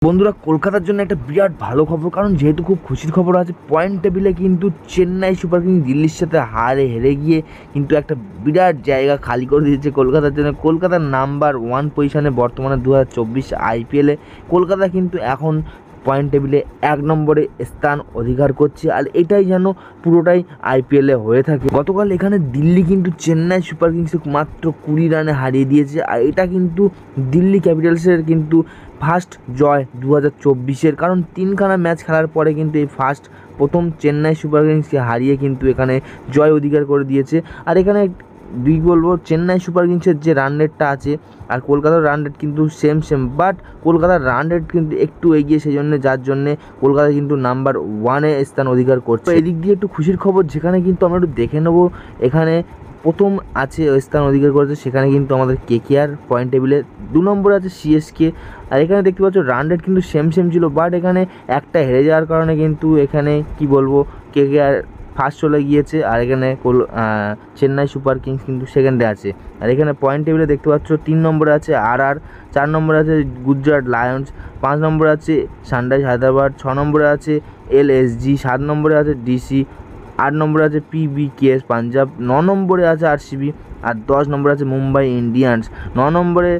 বন্ধুরা, কলকাতার জন্য একটা বিরাট ভালো খবর, কারণ যেহেতু খুব খুশির খবর আছে। পয়েন্ট টেবিলে কিন্তু চেন্নাই সুপার কিংস দিল্লির সাথে হেরে গিয়ে কিন্তু একটা বিরাট জায়গা খালি করে দিয়েছে কলকাতার জন্য। কলকাতার নাম্বার 1 পজিশনে বর্তমানে 2024 আইপিএলে কলকাতা কিন্তু এখন পয়েন্ট টেবিলে 1 নম্বরে স্থান অধিকার করছে। আর এটাই যেন পুরোটাই আইপিএলে হয়ে থাকে। গতকাল এখানে দিল্লি কিন্তু চেন্নাই সুপার কিংসকে মাত্র 20 রানে হারিয়ে দিয়েছে। আর এটা কিন্তু দিল্লি ক্যাপিটালসের কিন্তু ফার্স্ট জয় 2024-এর, কারণ 3খানা ম্যাচ খেলার পরে কিন্তু এই প্রথম চেন্নাই সুপার কিংসকে হারিয়ে কিন্তু এখানে জয় অধিকার করে দিয়েছে। আর এখানে বলবো, চেন্নাই সুপার কিংসের যে রান রেটটা আছে আর কলকাতার রান রেট কিন্তু সেম, বাট কলকাতার রান রেট কিন্তু একটু এগিয়ে, সেই জন্য যার জন্যে কলকাতা কিন্তু নাম্বার 1-এ স্থান অধিকার করছে। এদিক দিয়ে একটু খুশির খবর, যেখানে কিন্তু আমরা একটু দেখে নেবো। এখানে প্রথম আছে স্থান অধিকার করেছে, সেখানে কিন্তু আমাদের কেকেআর পয়েন্ট টেবিলে 2 নম্বরে আছে সিএসকে। আর এখানে দেখতে পাচ্ছ রান রেট কিন্তু সেম ছিল, বাট এখানে একটা হেরে যাওয়ার কারণে কিন্তু এখানে কি বলবো, কেকেআর ফার্স্ট চলে গিয়েছে। আর এখানে চেন্নাই সুপার কিংস কিন্তু সেকেন্ডে আছে। আর এখানে পয়েন্ট টেবিলে দেখতে পাচ্ছ 3 নম্বরে আছে আরআর, 4 নম্বরে আছে গুজরাট লায়ন্স, 5 নম্বরে আছে সানরাইজ হায়দ্রাবাদ, 6 নম্বরে আছে এলএসজি, 7 নম্বরে আছে ডিসি, 8 নম্বরে আছে পিবিকেএস পাঞ্জাব, 9 নম্বরে আছে আরসিবি, আর 10 নম্বরে আছে মুম্বাই ইন্ডিয়ান্স। 9 নম্বরে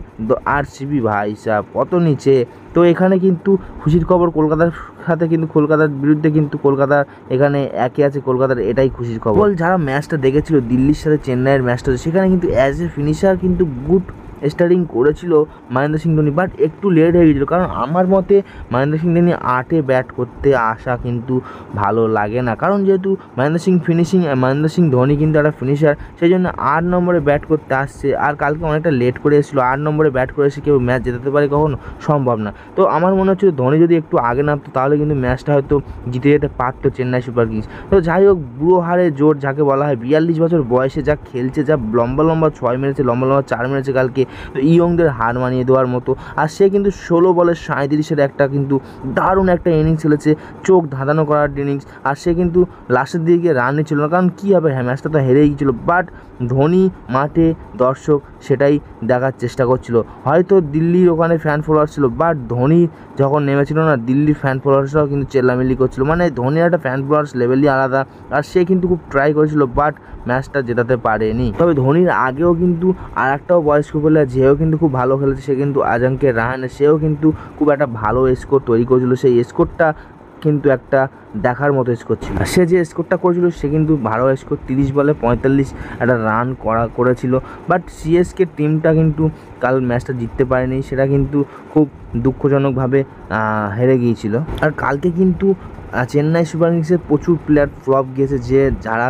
আরসিবি, ভাই সাহেব কত নিচে। তো এখানে কিন্তু খুশির খবর, কলকাতার সাথে কিন্তু কলকাতার বিরুদ্ধে কিন্তু কলকাতা এখানে একে আছে কলকাতার, এটাই খুশির খবর। যারা ম্যাচটা দেখেছিল দিল্লির সাথে চেন্নাইয়ের ম্যাচটা, সেখানে কিন্তু অ্যাজ এ ফিনিশার কিন্তু গুড স্টার্টিং করেছিল মহেন্দ্র সিং ধোনি, বাট একটু লেট হয়ে গেছিলো। কারণ আমার মতে মহেন্দ্র সিং ধোনি 8-এ ব্যাট করতে আসা কিন্তু ভালো লাগে না, কারণ যেহেতু মহেন্দ্র সিং ধোনি কিন্তু একটা ফিনিশার, সেই জন্য 8 নম্বরে ব্যাট করতে আসছে। আর কালকে অনেকটা লেট করে এসেছিলো, 8 নম্বরে ব্যাট করে এসে কেউ ম্যাচ জেতাতে পারে কখনো? সম্ভব না। তো আমার মনে হচ্ছে ধোনি যদি একটু আগে নামতো তাহলে কিন্তু ম্যাচটা হয়তো জিতে যেতে পারতো চেন্নাই সুপার কিংস। তো যাই হোক, বুড়ো হারে জোর যাকে বলা হয়, 42 বছর বয়সে যা খেলছে, যা লম্বা 6 মেরেছে, লম্বা 4 মেরেছে কালকে, তো ইয়ংদের হার মানিয়ে দেওয়ার মতো। আর সে কিন্তু 16 বলে 37-এর একটা কিন্তু দারুণ একটা ইনিংস খেলেছে, চোখ ধাঁধানো করার ইনিংস। আর সে কিন্তু লাস্টের দিকে রান নিচ্ছিল না, কারণ কী হবে, হ্যাঁ ম্যাচটা তো হেরেই গিয়েছিলো, বাট ধোনি মাঠে, দর্শক সেটাই দেখার চেষ্টা করছিল। হয়তো দিল্লির ওখানে ফ্যান ফলোয়ার ছিল, বাট ধোনি যখন নেমেছিল না, দিল্লির ফ্যান ফলোয়ার্সরাও কিন্তু চেল্লামিল্লি করছিল। মানে ধোনির একটা ফ্যান ফলোয়ার্স লেভেলই আলাদা। আর সে কিন্তু খুব ট্রাই করেছিল, বাট ম্যাচটা জেতাতে পারেনি। তবে ধোনির আগেও কিন্তু আর একটাও বয়স্ক প্লেয়ার যেও কিন্তু খুব ভালো খেলেছে, সে কিন্তু আজঙ্কে রাহানে, সেও কিন্তু খুব একটা ভালো স্কোর তৈরি করেছিল। সেই স্কোরটা কিন্তু একটা দেখার মতো স্কোর ছিল। সে যে স্কোরটা করেছিল সে কিন্তু ভালো স্কোর, 30 বলে 45 একটা রান করেছিল। বাট সিএসকে টিমটা কিন্তু কাল ম্যাচটা জিততে পারেনি, সেটা কিন্তু খুব দুঃখজনকভাবে হেরে গিয়েছিল। আর কালকে কিন্তু চেন্নাই সুপার কিংসের প্রচুর প্লেয়ার ফ্লপ গিয়েছে, যে যারা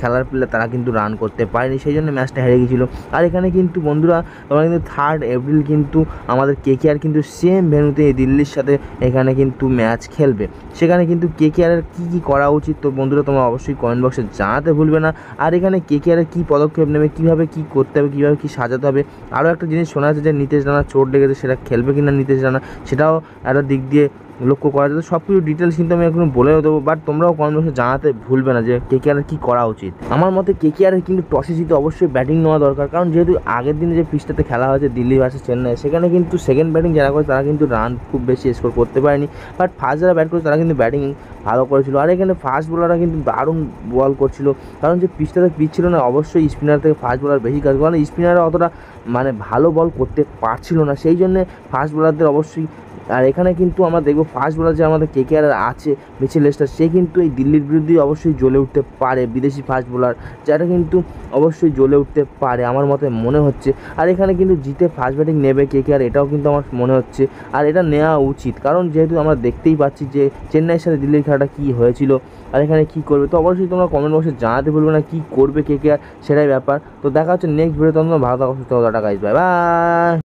খেলার প্লেয়ার তারা কিন্তু রান করতে পারেনি, সেই জন্য ম্যাচটা হেরে গিয়েছিলো। আর এখানে কিন্তু বন্ধুরা, তোমরা কিন্তু 3 এপ্রিল কিন্তু আমাদের কেকেআর কিন্তু সেম ভেন্যুতে দিল্লির সাথে এখানে কিন্তু ম্যাচ খেলবে। সেখানে কিন্তু কেকেআরের কী করা উচিত, তো বন্ধুরা তোমরা অবশ্যই কমেন্ট বক্সে জানাতে ভুলবে না। আর এখানে কেকেআরের কী পদক্ষেপ নেবে, কীভাবে কী করতে হবে, কীভাবে কী সাজাতে হবে। আরও একটা জিনিস শোনা যাচ্ছে যে নীতিশ রানা চোট লেগেছে, সেটা খেলবে কিনা নীতিশ রানা, সেটাও একটা দিক দিয়ে লক্ষ্য করা যাবে। সব কিছু ডিটেলস কিন্তু আমি এখন বলেও দেবো, বাট তোমরাও কমেন্ট বক্সে জানাতে ভুলবে না যে কেকেআরের কী করা উচিত। আমার মতে কেকেআরের কিন্তু টসে জিতে অবশ্যই ব্যাটিং নেওয়া দরকার, কারণ যেহেতু আগের দিনে যে পিচটাতে খেলা হয়েছে দিল্লি ভার্সেস চেন্নাই, সেখানে কিন্তু সেকেন্ড ব্যাটিং যারা করে তারা কিন্তু রান খুব বেশি স্কোর করতে পারেনি, বাট ফার্স্ট যারা ব্যাট করেছে তারা কিন্তু ব্যাটিং ভালো করেছিল। আর এখানে ফাস্ট বোলাররা কিন্তু দারুণ বল করছিল, কারণ যে পিচটাতে পিচ ছিল না, অবশ্যই স্পিনার থেকে ফাস্ট বোলার বেশি কাজ করে, কারণ স্পিনাররা অতটা মানে ভালো বল করতে পারছিল না, সেই জন্যে ফাস্ট বোলারদের অবশ্যই। আর এখানে কিন্তু আমরা দেখবো ফাস্ট বোলার যে আমাদের কেকেআর আছে মিচেল লেস্টার, সে কিন্তু এই দিল্লির বিরুদ্ধে অবশ্যই জ্বলে উঠতে পারে, বিদেশি ফাস্ট বোলার যারা কিন্তু অবশ্যই জ্বলে উঠতে পারে আমার মতে মনে হচ্ছে। আর এখানে কিন্তু জিতে ফাস্ট ব্যাটিং নেবে কেকেআর, এটাও কিন্তু আমার মনে হচ্ছে, আর এটা নেওয়া উচিত, কারণ যেহেতু আমরা দেখতেই পাচ্ছি যে চেন্নাইয়ের সাথে দিল্লির খেলাটা কী হয়েছিল। আর এখানে কী করবে, তো অবশ্যই তোমরা কমেন্ট বক্সে জানাতে ভুলবে না কী করবে কেকেআর, সেটাই ব্যাপার। তো দেখা হচ্ছে নেক্সট ভিডিও, তোমরা ভালো থাকো, সুস্থ থাকো, টাটা গাইস, বাই বাই।